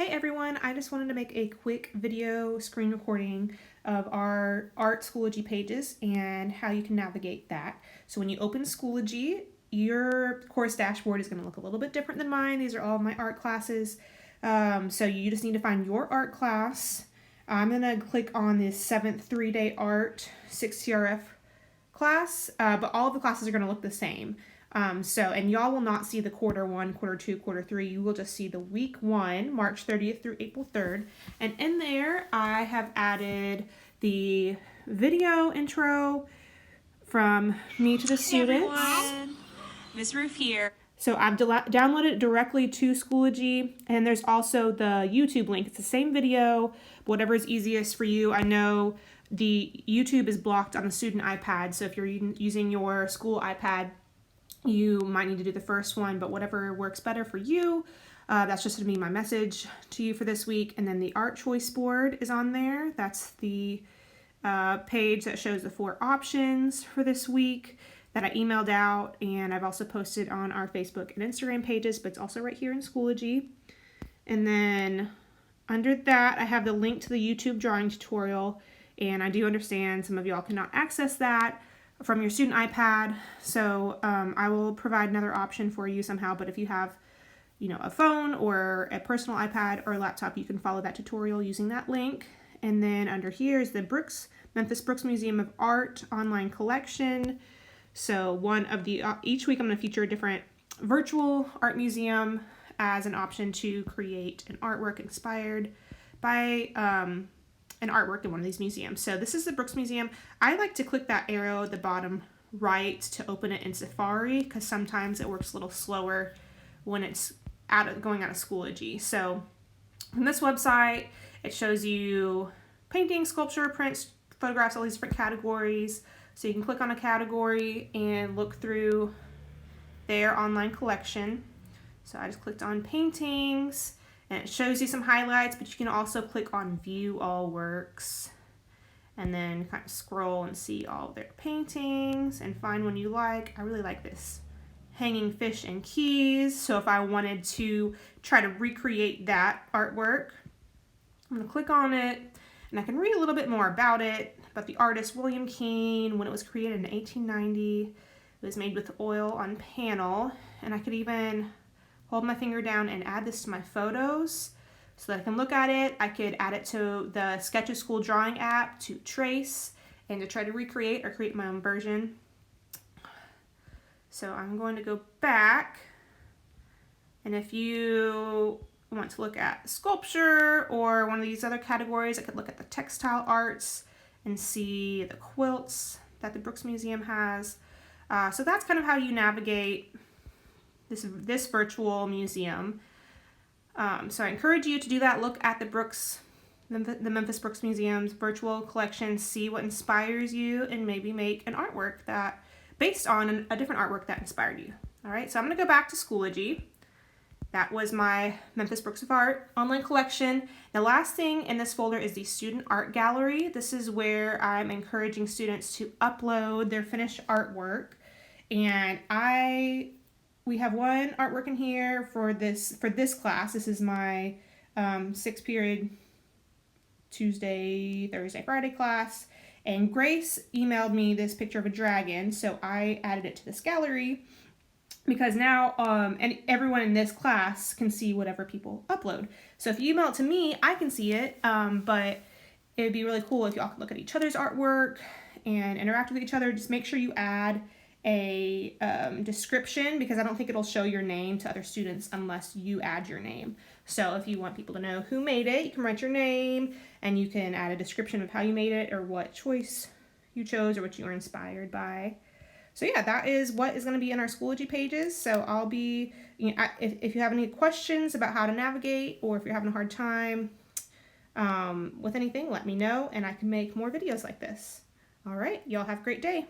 Hey everyone, I just wanted to make a quick video screen recording of our art Schoology pages and how you can navigate that. So when you open Schoology, your course dashboard is going to look a little bit different than mine. These are all of my art classes. So you just need to find your art class. I'm going to click on this 7th 3-day art 6TRF class, but all of the classes are going to look the same. And y'all will not see the quarter 1, quarter 2, quarter 3. You will just see the week 1, March 30th through April 3rd. And in there, I have added the video intro from me to the students. Hey everyone, Miss Ruth here. So I've downloaded it directly to Schoology, and there's also the YouTube link. It's the same video, whatever is easiest for you. I know the YouTube is blocked on the student iPad, so if you're using your school iPad, you might need to do the first one, but whatever works better for you. That's just going to be my message to you for this week. And then the art choice board is on there. That's the page that shows the 4 options for this week that I emailed out, and I've also posted on our Facebook and Instagram pages, but it's also right here in Schoology. And then under that, I have the link to the YouTube drawing tutorial, and I do understand some of y'all cannot access that from your student iPad, so I will provide another option for you somehow. But if you have, a phone or a personal iPad or a laptop, you can follow that tutorial using that link. And then under here is the Memphis Brooks Museum of Art online collection. So each week I'm going to feature a different virtual art museum as an option to create an artwork inspired by an artwork in one of these museums. So this is the Brooks Museum. I like to click that arrow at the bottom right to open it in Safari, because sometimes it works a little slower when it's going out of Schoology. So on this website, it shows you painting, sculpture, prints, photographs, all these different categories. So you can click on a category and look through their online collection. So I just clicked on paintings, and it shows you some highlights, but you can also click on View All Works and then kind of scroll and see all of their paintings and find one you like. I really like this hanging fish and keys. So if I wanted to try to recreate that artwork, I'm going to click on it, and I can read a little bit more about it, about the artist William Keane, when it was created in 1890. It was made with oil on panel, and I could even hold my finger down and add this to my photos so that I can look at it. I could add it to the Sketch of School drawing app to trace and to try to recreate or create my own version. So I'm going to go back, and if you want to look at sculpture or one of these other categories, I could look at the textile arts and see the quilts that the Brooks Museum has. So that's kind of how you navigate this virtual museum. So I encourage you to do that. Look at the Memphis Brooks Museum's virtual collection, see what inspires you, and maybe make an artwork based on a different artwork that inspired you. All right, so I'm going to go back to Schoology. That was my Memphis Brooks of Art online collection. The last thing in this folder is the Student Art Gallery. This is where I'm encouraging students to upload their finished artwork. And we have one artwork in here for this class. This is my 6th period Tuesday, Thursday, Friday class. And Grace emailed me this picture of a dragon, so I added it to this gallery because now and everyone in this class can see whatever people upload. So if you email it to me, I can see it, but it would be really cool if y'all could look at each other's artwork and interact with each other. Just make sure you add a description, because I don't think it'll show your name to other students unless you add your name. So if you want people to know who made it, you can write your name, and you can add a description of how you made it or what choice you chose or what you were inspired by. So yeah, that is what is going to be in our Schoology pages. So I'll be, if you have any questions about how to navigate, or if you're having a hard time with anything, let me know, and I can make more videos like this. All right, y'all have a great day.